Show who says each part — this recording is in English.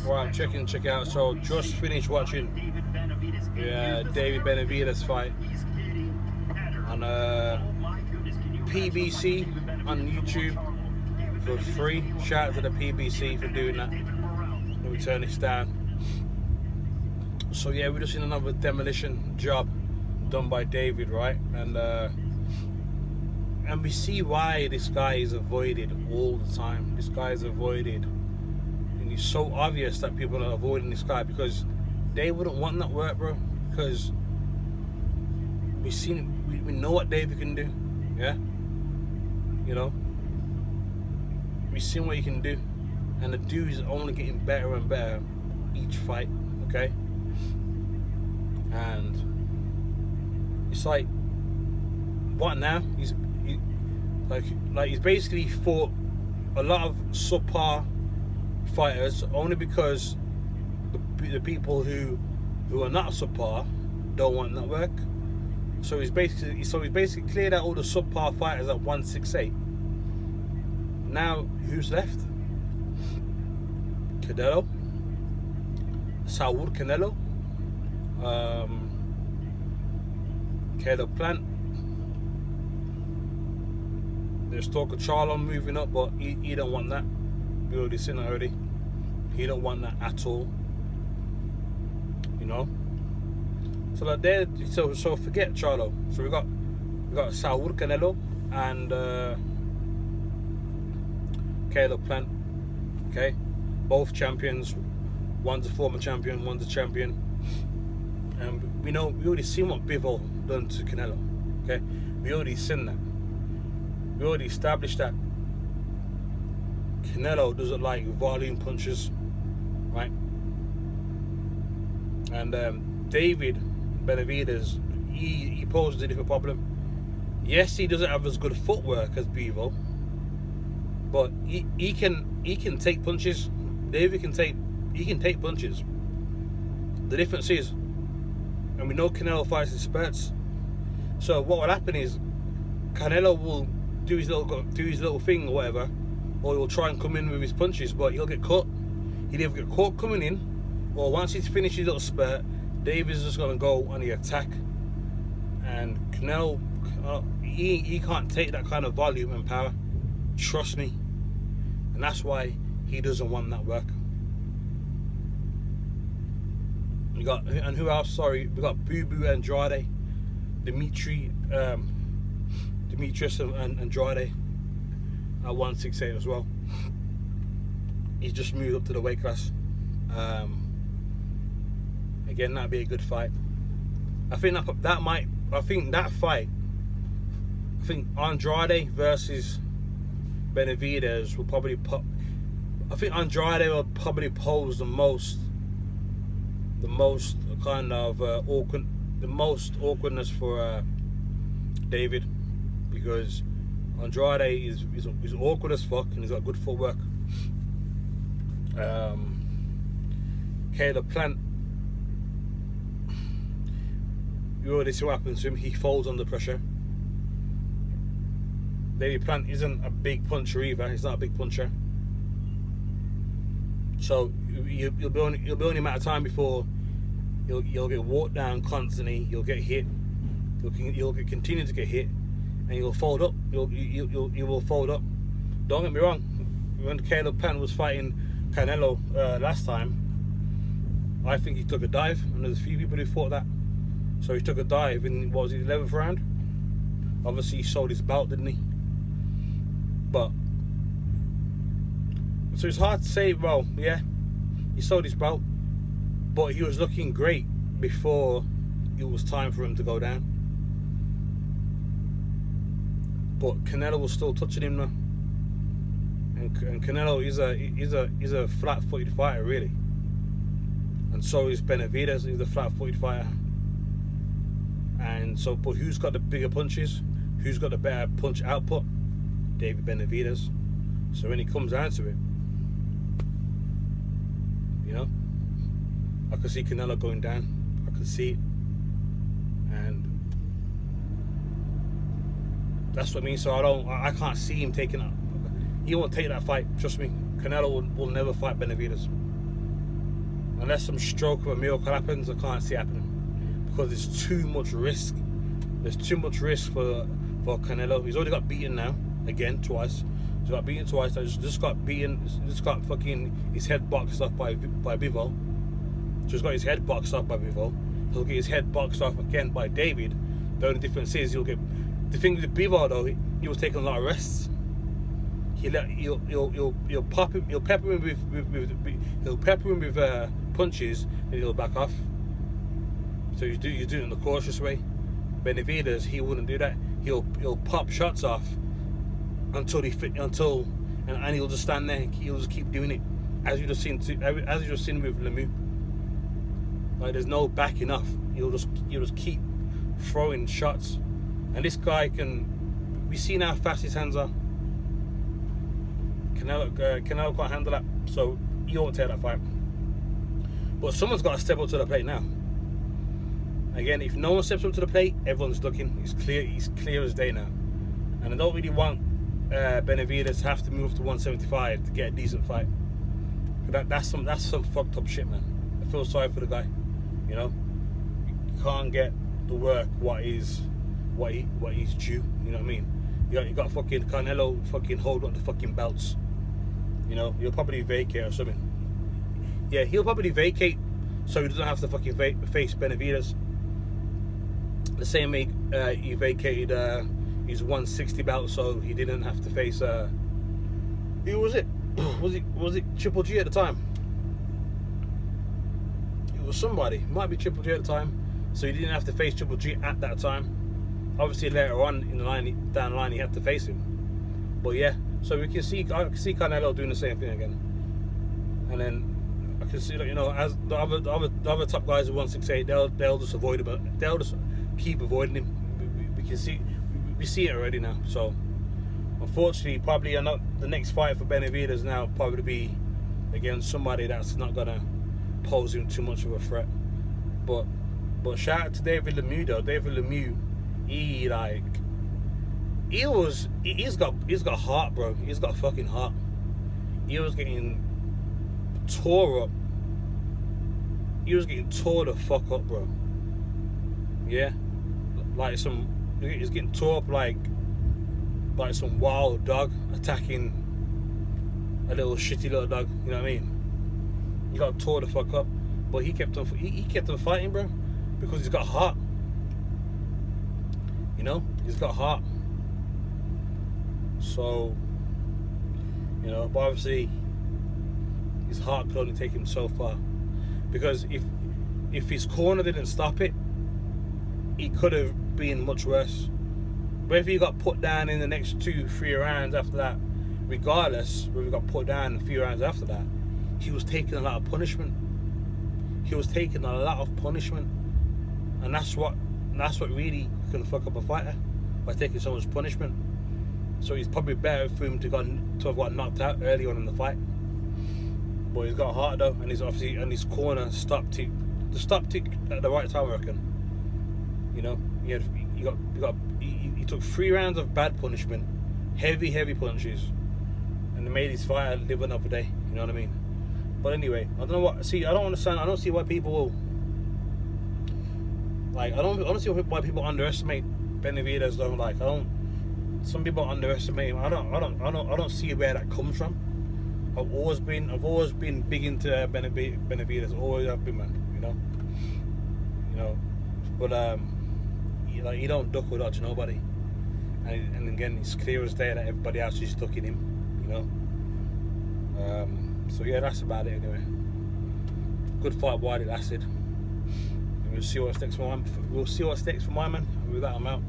Speaker 1: Right, check it out. So just finished watching David Benavidez fight on PBC on YouTube for free. Shout out to the PBC for doing that. Let me turn this down. So yeah, we're just in another demolition job done by David, right? And we see why this guy is avoided all the time. This guy is avoided, and it's so obvious that people are avoiding this guy because they wouldn't want that work, bro. Because we know what David can do, yeah. You know, we've seen what he can do, and the dude is only getting better and better each fight, okay. And it's like, what now? He's basically fought a lot of subpar fighters only because the people who are not subpar don't want that work. So he's basically cleared out all the subpar fighters at 168. Now who's left? Canelo, Saul Canelo, Caleb Plant. There's talk of Charlo moving up, but he don't want that. We already seen it already. He don't want that at all. You know. So like there, so forget Charlo. So we got Saul Canelo and Caleb Plant. Okay, both champions. One's a former champion, one's a champion. And we already seen what Bivol done to Canelo. Okay, we already seen that. We already established that Canelo doesn't like volume punches, right? And David Benavidez, he poses a different problem. Yes, he doesn't have as good footwork as Bivol, but he can take punches. David can take punches. The difference is, and we know Canelo fights in spurts. So what will happen is Canelo will do his little thing or whatever, or he'll try and come in with his punches, but he'll get caught. He'll either get caught coming in, or once he's finished his little spurt, David's just gonna go on the attack. And Canelo, he can't take that kind of volume and power. Trust me. And that's why he doesn't want that work. And who else? Sorry, we got Boo Boo Andrade, Demetrius and Andrade at 168 as well. He's just moved up to the weight class. Again, that'd be a good fight. I think Andrade versus Benavidez will probably I think Andrade will probably pose the most kind of awkwardness for David, because Andrade is awkward as fuck and he's got good footwork. Caleb Plant, you already see what happens to him. He folds under pressure. David Plant isn't a big puncher either. He's not a big puncher. So you'll be only a matter of time before you'll get walked down constantly. You'll get hit. You'll continue to get hit, and you'll fold up. You will fold up. Don't get me wrong. When Caleb Plant was fighting Canelo last time, I think he took a dive, and there's a few people who thought that. So he took a dive in, what was it, 11th round? Obviously he sold his belt, didn't he? But so it's hard to say. Well, yeah, he sold his belt, but he was looking great before it was time for him to go down. But Canelo was still touching him now, and Canelo is a flat-footed fighter, really. And so is Benavidez. He's a flat-footed fighter. And so, but who's got the bigger punches? Who's got the better punch output? David Benavidez. So when it comes down to it, you know, I could see Canelo going down. I could see it. And that's what I mean. So I can't see him taking that. He won't take that fight, trust me. Canelo will never fight Benavidez. Unless some stroke of a miracle happens, I can't see it happening. Because there's too much risk. There's too much risk for Canelo. He's already got beaten now. Again, twice. He's got beaten twice. Just got beaten. Just got fucking his head boxed off by Bivol. Just got his head boxed off by Bivol. He'll get his head boxed off again by David. The only difference is he'll get. The thing with Bivol though, he was taking a lot of rests. He'll pop him. He'll pepper him with punches, and he'll back off. So you do it in the cautious way. Benavidez, he wouldn't do that. He'll pop shots off until and he'll just stand there. He'll just keep doing it, as you just seen with Lemieux. Like there's no backing off. He'll just keep throwing shots, and this guy can. We seen how fast his hands are. Canelo can't handle that, so he won't take that fight. But someone's got to step up to the plate now. Again, if no one steps up to the plate, everyone's looking. He's clear as day now. And I don't really want Benavidez to have to move to 175 to get a decent fight. That's some fucked up shit, man. I feel sorry for the guy. You know, you can't get the work what he's due. You know what I mean? You got fucking Canelo fucking hold on to fucking belts. You know, he'll probably vacate or something. Yeah, he'll probably vacate so he doesn't have to fucking face Benavidez. The same way he vacated his 160 belt, so he didn't have to face. Who was it? Was it Triple G at the time? It was somebody. It might be Triple G at the time, so he didn't have to face Triple G at that time. Obviously, later on in the line, down the line, he had to face him. But yeah, so I can see Canelo doing the same thing again, and then I can see that, you know, as the other top guys at 168, they'll just avoid him. They'll just keep avoiding him. We can see we see it already now. So unfortunately, probably the next fight for Benavidez now probably be against somebody that's not gonna pose him too much of a threat. But shout out to David Lemieux though. David Lemieux, he's got heart, bro. He's got fucking heart. He was getting tore up. He was getting tore the fuck up, bro. Yeah, he's getting tore up like some wild dog attacking a little shitty little dog. You know what I mean? He got tore the fuck up, but he kept on fighting, bro, because he's got heart. You know, he's got heart. So, you know, but obviously his heart could only take him so far, because if his corner didn't stop it, he could have been much worse. But if he got put down in the next 2-3 rounds after that, regardless whether he got put down a few rounds after that, he was taking a lot of punishment. And that's what really can fuck up a fighter, by taking so much punishment. So it's probably better for him to have got knocked out early on in the fight. But he's got heart though, and his corner stopped it at the right time, I reckon. You know, he took 3 rounds of bad punishment, heavy punches, and it made his fighter live another day. You know what I mean? But anyway, I don't know what. See, I don't understand. I don't see why people I don't see why people underestimate Benavidez though. Some people underestimate him. I don't see where that comes from. I've always been big into Benavidez. Always have been, man. You know. But he don't duck or dodge nobody. And again, it's clear as day that everybody else is ducking him. You know. So yeah, that's about it anyway. Good fight while it lasted. And we'll see what's next for my man. And with that, I'm out.